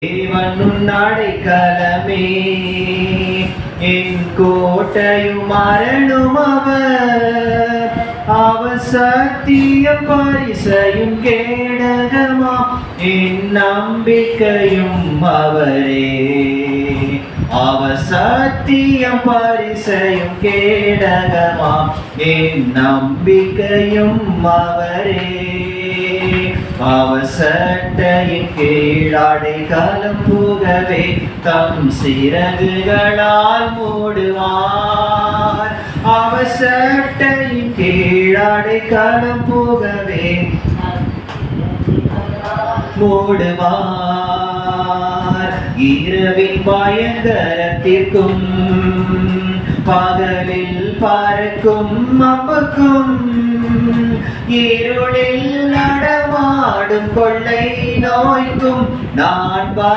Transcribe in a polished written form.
தேவன் உன் அடைக்கலமே, என் கோட்டையும் அரணும் அவர். அவர் சத்திய பரிசையும் கேடகமாம் என் நம்பிக்கையும் அவரே. அவர் சத்தியம் பரிசையும் கேடகமாம் என் நம்பிக்கையும் அவரே. அவர் சட்டையின் கீழாடை காலம் புகவே தம் சிறகுகளால் மூடுவார். அவர் சட்டையின் கீழாடை காலம் புகவே மூடுவார். இரவின் பயங்கரத்திற்கும் பகலில் பறக்கும் அம்புக்கும் இருளில் நடமாடும் கொள்ளை நோய்க்கும் நான்